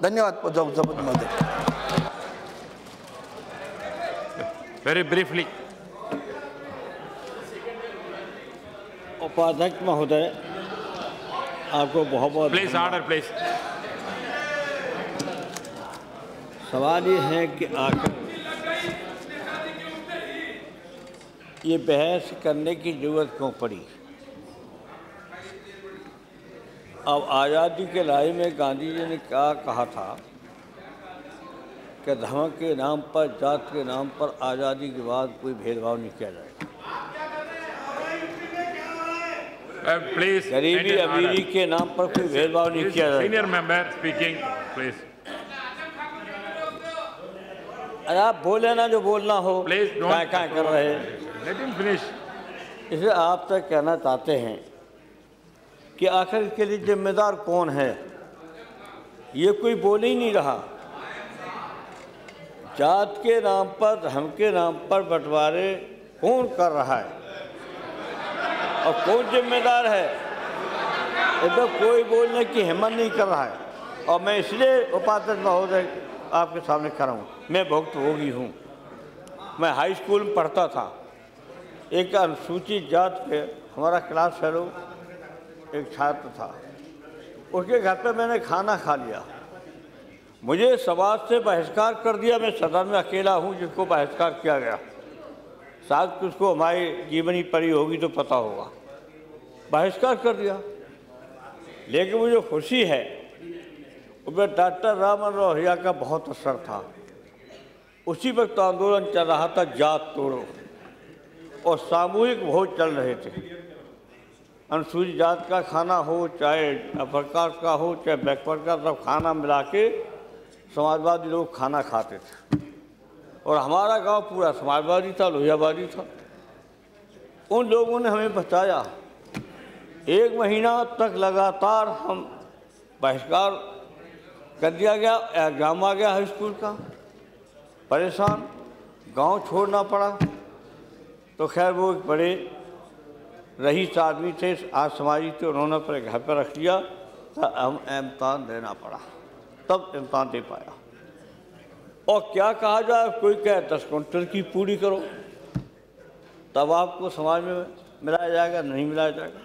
धन्यवाद सभापति महोदय। Very briefly. उपाध्यक्ष महोदय, आपको बहुत बहुत प्लीज ऑर्डर प्लीज। सवाल ये है कि आखिर ये बहस करने की जरूरत क्यों पड़ी? अब आज़ादी के लड़ाई में गांधी जी ने क्या कहा था कि धर्म के नाम पर, जात के नाम पर आज़ादी के बाद कोई भेदभाव नहीं किया जाएगा। प्लीज गरीबी अमीरी के नाम पर कोई भेदभाव नहीं किया जाएगा। Senior member speaking please. अरे आप बोले ना जो बोलना हो, प्लीज क्या कर रहे हैं। Let him finish. इसे आप तक कहना चाहते हैं कि आखिर इसके लिए जिम्मेदार कौन है? ये कोई बोल ही नहीं रहा। जात के नाम पर, धर्म के नाम पर बंटवारे कौन कर रहा है और कौन जिम्मेदार है? इधर कोई बोलने की हिम्मत नहीं कर रहा है। और मैं इसलिए उपाध्यक्ष महोदय आपके सामने खड़ा हूँ। मैं भुक्तभोगी हूँ। मैं हाई स्कूल में पढ़ता था। एक अनुसूचित जात के हमारा क्लास फेलो एक छात्र था। उसके घर पे मैंने खाना खा लिया। मुझे समाज से बहिष्कार कर दिया। मैं सदन में अकेला हूँ जिसको बहिष्कार किया गया। शायद उसको हमारी जीवनी पढ़ी होगी तो पता होगा। बहिष्कार कर दिया। लेकिन मुझे खुशी है उसमें डॉक्टर राममोहन लोहिया का बहुत असर था। उसी वक्त आंदोलन चल रहा था जात तोड़ो, और सामूहिक भोज चल रहे थे। अनुसूचित जात का खाना हो, चाहे अपर कास्ट का हो, चाहे बैकवर्ड का, सब खाना मिला के समाजवादी लोग खाना खाते थे। और हमारा गांव पूरा समाजवादी था, लोहियावादी था। उन लोगों ने हमें बचाया। 1 महीना तक लगातार हम बहिष्कार कर दिया गया। एग्जाम आ गया हाई स्कूल का। परेशान, गांव छोड़ना पड़ा। तो खैर वो एक बड़े रईस आदमी थे, आज समाजी थे, उन्होंने अपने घर पर रख लिया। तो हम इम्तहान देना पड़ा, तब इम्तहान दे पाया। और क्या कहा जाए, कोई कहे 10 क्विंटल की पूरी करो तब आपको समाज में मिलाया जाएगा, नहीं मिलाया जाएगा।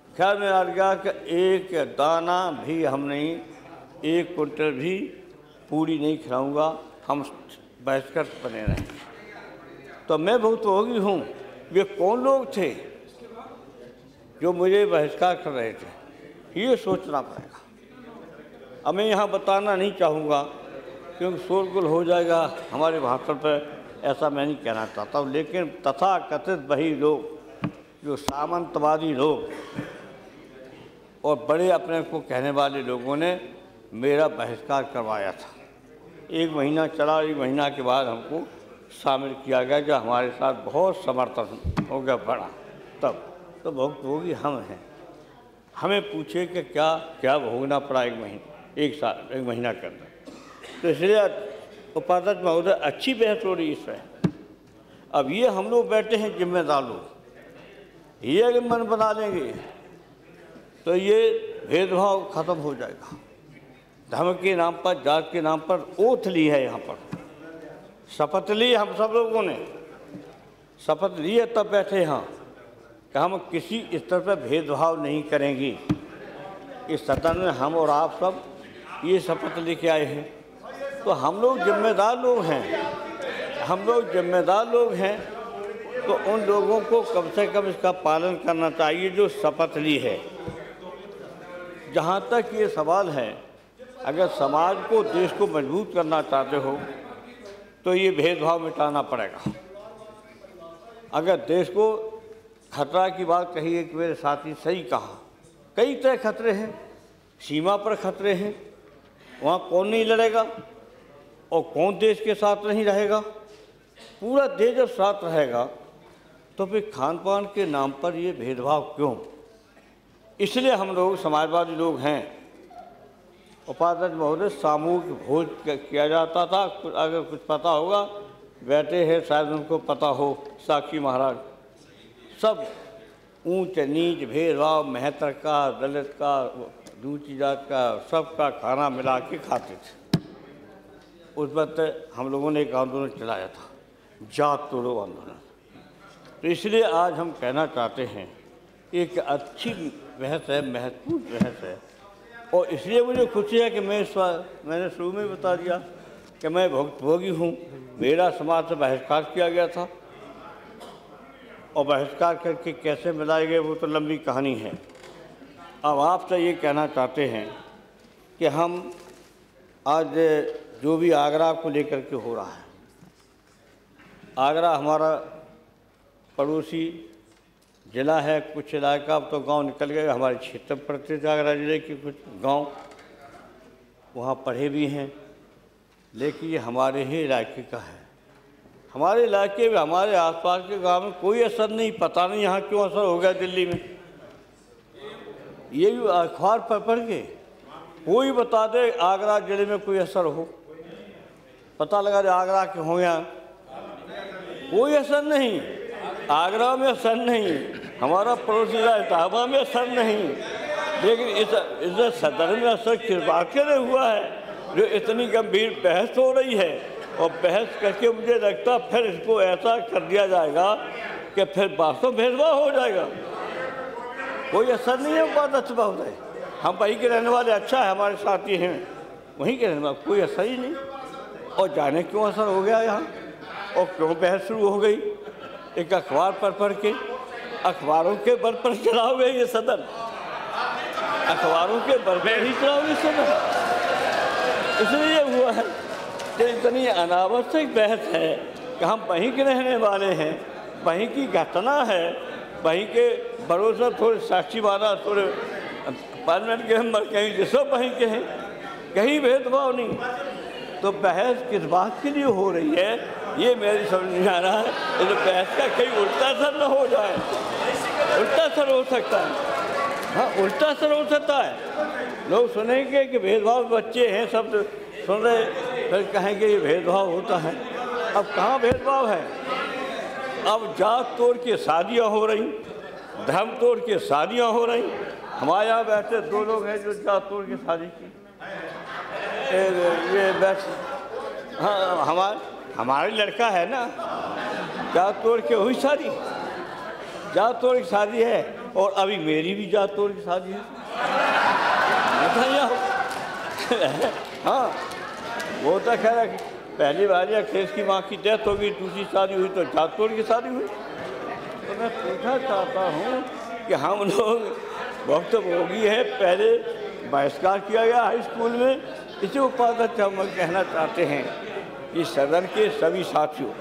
खैर में आ गया कि एक दाना भी हम नहीं, 1 क्विंटल भी पूरी नहीं खिलाऊंगा, हम बहिष्कार बने रहें। तो मैं भुक्तभोगी हूँ। वे कौन लोग थे जो मुझे बहिष्कार कर रहे थे, ये सोचना पड़ेगा। अब मैं यहाँ बताना नहीं चाहूँगा क्योंकि शोरगुल हो जाएगा हमारे भाषण पर, ऐसा मैं नहीं कहना चाहता हूँ। लेकिन तथाकथित वही लोग जो सामंतवादी लोग और बड़े अपने को कहने वाले लोगों ने मेरा बहिष्कार करवाया था। 1 महीना चला। 1 महीना के बाद हमको शामिल किया गया, जो हमारे साथ बहुत समर्थन हो गया बड़ा। तब तो भुक्तभोगी हम हैं। हमें पूछे कि क्या क्या भोगना पड़ा 1 महीना के अंदर। तो इसलिए उपाध्यक्ष महोदय, अच्छी बहस हो रही है इस पर। अब ये हम लोग बैठे हैं जिम्मेदार लोग, ये अगर मन बना लेंगे तो ये भेदभाव खत्म हो जाएगा। धर्म के नाम पर, जात के नाम पर ओथ ली है, यहाँ पर शपथ ली। हम सब लोगों ने शपथ ली है, तब बैठे यहाँ कि हम किसी स्तर पर भेदभाव नहीं करेंगे। इस सदन में हम और आप सब ये शपथ लेके आए हैं। तो हम लोग जिम्मेदार लोग हैं। हम लोग जिम्मेदार लोग हैं, तो उन लोगों को कम से कम इसका पालन करना चाहिए जो शपथ ली है। जहाँ तक ये सवाल है, अगर समाज को, देश को मजबूत करना चाहते हो तो ये भेदभाव मिटाना पड़ेगा। अगर देश को खतरा की बात कही है कि मेरे साथी सही कहा, कई तरह खतरे हैं। सीमा पर खतरे हैं, वहाँ कौन नहीं लड़ेगा और कौन देश के साथ नहीं रहेगा। पूरा देश जब साथ रहेगा तो फिर खान पान के नाम पर ये भेदभाव क्यों? इसलिए हम लोग समाजवादी लोग हैं। उपाध्यक्ष महोदय, सामूहिक भोज किया जाता था। अगर कुछ पता होगा, बैठे हैं शायद उनको पता हो, साक्षी महाराज, सब ऊंच नीच भेदभाव, मेहतर का, दलित का, ऊंची जात का, सबका खाना मिला के खाते थे। उस वक्त हम लोगों ने एक आंदोलन चलाया था, जात तोड़ो आंदोलन। तो इसलिए आज हम कहना चाहते हैं, एक अच्छी बहस है, महत्वपूर्ण बहस है, और इसलिए मुझे खुशी है कि मैंने शुरू में बता दिया कि मैं भुक्तभोगी हूँ। मेरा समाज से बहिष्कार किया गया था, और बहिष्कार करके कैसे मिलाए गए वो तो लंबी कहानी है। अब आपसे ये कहना चाहते हैं कि हम आज जो भी आगरा को लेकर के हो रहा है, आगरा हमारा पड़ोसी ज़िला है, कुछ इलाका अब तो गांव निकल गए, हमारे क्षेत्र में पड़ते थे आगरा ज़िले के कुछ गांव, वहाँ पढ़े भी हैं, लेकिन ये हमारे ही इलाके का है। हमारे इलाके में, हमारे आसपास के गांव में कोई असर नहीं, पता नहीं यहाँ क्यों असर हो गया दिल्ली में। ये भी अखबार पर पढ़ के कोई बता दे आगरा ज़िले में कोई असर हो, पता लगा दे आगरा के हो, यहाँ कोई असर नहीं, आगरा में असर नहीं, हमारा पड़ोसी इटावा में असर नहीं, लेकिन इस सदर में असर किस बात के लिए हुआ है जो इतनी गंभीर बहस हो रही है। और बहस करके मुझे लगता फिर इसको ऐसा कर दिया जाएगा कि फिर वास्तव भेदभाव हो जाएगा। कोई असर नहीं है, बात अच्छा हो जाए, हम वहीं के रहने वाले, अच्छा है हमारे साथी हैं वहीं के रहने वाले, कोई असर ही नहीं। और जाने क्यों असर हो गया यहाँ, और क्यों बहस शुरू हो गई, एक अखबार पर पढ़ के, अखबारों के बल पर चला हुआ ये सदन, अखबारों के बल पर ही चला हुआ सदन, इसलिए हुआ है कि इतनी अनावश्यक बहस है कि हम वहीं के रहने वाले हैं, वहीं की घटना है, वहीं के भरोसा थोड़े साक्षी माना, थोड़े पार्लियामेंट के मेंबर कहीं जिसो वहीं के हैं, कहीं भेदभाव नहीं। तो बहस किस बात के लिए हो रही है ये मेरी समझ नहीं आ रहा है। तो बहस का कहीं उल्टा असर न हो जाए, उल्टा असर हो सकता है, हाँ उल्टा असर हो सकता है। लोग सुनेंगे कि भेदभाव, बच्चे हैं सब सुन रहे, फिर कहेंगे ये भेदभाव होता है। अब कहाँ भेदभाव है, अब जात तोड़ के शादियाँ हो रही, धर्म तोड़ के शादियाँ हो रही। हमारे यहाँ बैठे दो लोग हैं जो जात तोड़ के शादी की, ये बैठ, हाँ हमारे लड़का है ना, जात तोड़ के हुई शादी, जात तोड़ की शादी है, और अभी मेरी भी जात तोड़ की शादी है। हाँ वो तो खैर पहली बार या केस की माँ की डेथ होगी, दूसरी शादी हुई तो जात तोड़ की शादी हुई। तो मैं पूछना चाहता हूँ कि हम लोग वक्त भोगी है, पहले बहिष्कार किया गया हाई स्कूल में, इसी उपाध्यक्ष हम कहना चाहते हैं कि सदन के सभी साथियों,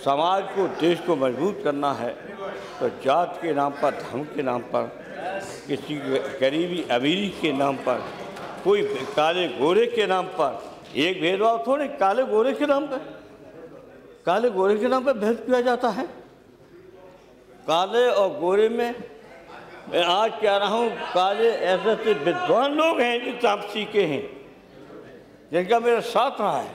समाज को, देश को मजबूत करना है तो जात के नाम पर, धर्म के नाम पर, किसी गरीबी अमीरी के नाम पर, कोई काले गोरे के नाम पर, एक भेदभाव थोड़े, काले गोरे के नाम पर, काले गोरे के नाम पर भेद किया जाता है। काले और गोरे में मैं आज कह रहा हूँ, काले ऐसे विद्वान लोग हैं जो तापसी के हैं, जिनका मेरा साथ रहा है,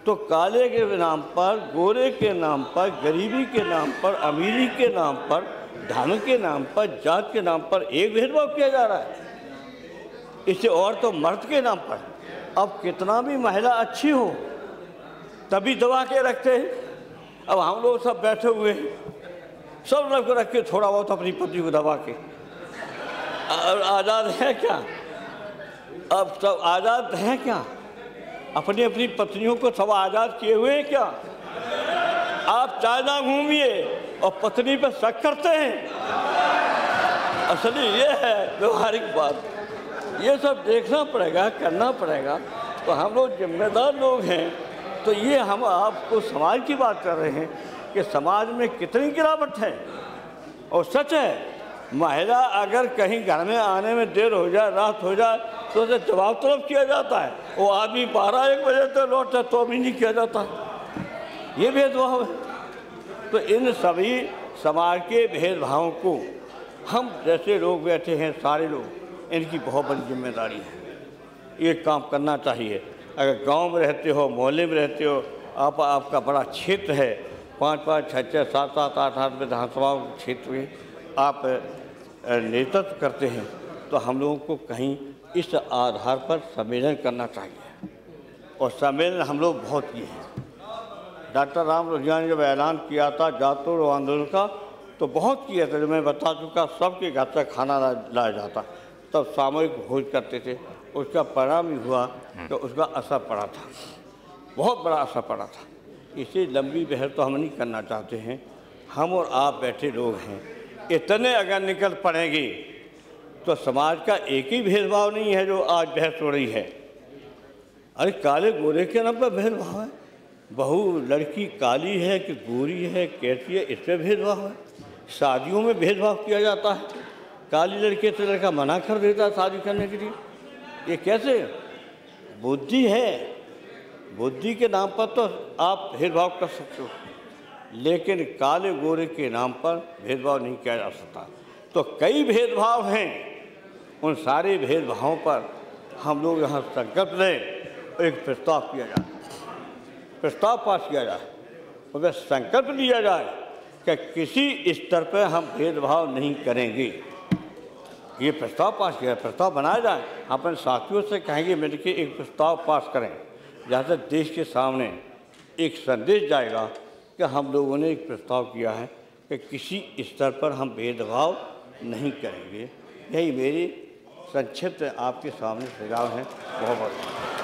तो काले के नाम पर, गोरे के नाम पर, गरीबी के नाम पर, अमीरी के नाम पर, धर्म के नाम पर, जात के नाम पर एक भेदभाव किया जा रहा है। इससे और तो मर्द के नाम पर, अब कितना भी महिला अच्छी हो तभी दबा के रखते हैं। अब हम लोग सब बैठे हुए हैं, सब लोग रख के थोड़ा बहुत अपनी पति को दबा के, आज़ाद है क्या? अब सब आज़ाद हैं क्या? अपनी अपनी पत्नियों को सब आज़ाद किए हुए हैं क्या? आप चाइना घूमिए और पत्नी पर शक करते हैं। असली ये है व्यवहारिक बात, ये सब देखना पड़ेगा, करना पड़ेगा। तो हम लोग जिम्मेदार लोग हैं, तो ये हम आपको समाज की बात कर रहे हैं कि समाज में कितनी गिरावट है। और सच है, महिला अगर कहीं घर में आने में देर हो जाए, रात हो जाए, तो उसे जवाब तलब किया जाता है। वो आदमी 12-1 बजे तक लौटता तो भी नहीं किया जाता। ये भेदभाव है। तो इन सभी समाज के भेदभावों को हम जैसे लोग बैठे हैं, सारे लोग, इनकी बहुत बड़ी जिम्मेदारी है। ये काम करना चाहिए। अगर गांव में रहते हो, मोहल्ले में रहते हो, आपका बड़ा क्षेत्र है, 5-5, 6-6, 7-7, 8-8 विधानसभा क्षेत्र में आप नेतृत्व करते हैं, तो हम लोगों को कहीं इस आधार पर सम्मेलन करना चाहिए। और सम्मेलन हम लोग बहुत किए हैं। डॉक्टर राम लोहिया ने जब ऐलान किया था जातो रो आंदोलन का तो बहुत किया था, जो मैं बता चुका, सबके घर से खाना लाया जाता, तब सामूहिक भोज करते थे। उसका परिणाम ही हुआ कि उसका असर पड़ा था, बहुत बड़ा असर पड़ा था। इसे लंबी बहस तो हम नहीं करना चाहते हैं। हम और आप बैठे लोग हैं, इतने अगर निकल पड़ेंगे तो समाज का एक ही भेदभाव नहीं है जो आज बहस हो रही है। अरे काले गोरे के नाम पर भेदभाव है, बहू लड़की काली है कि गोरी है कैसी है, इस पर भेदभाव है। शादियों में भेदभाव किया जाता है, काली लड़के से लड़का मना कर देता है शादी करने के लिए। ये कैसे? बुद्धि है, बुद्धि के नाम पर तो आप भेदभाव कर सकते हो, लेकिन काले गोरे के नाम पर भेदभाव नहीं किया जा सकता। तो कई भेदभाव हैं, उन सारे भेदभावों पर हम लोग यहाँ संकल्प लें, एक प्रस्ताव किया जाए, प्रस्ताव पास किया जाए और वह संकल्प लिया जाए कि किसी स्तर पर हम भेदभाव नहीं करेंगे। ये प्रस्ताव पास किया, प्रस्ताव बनाया जाए, अपने साथियों से कहेंगे मिलकर एक प्रस्ताव पास करें, जहाँ से देश के सामने एक संदेश जाएगा कि हम लोगों ने एक प्रस्ताव किया है कि किसी स्तर पर हम भेदभाव नहीं करेंगे। यही मेरी संक्षिप्त आपके सामने सुझाव है। बहुत बहुत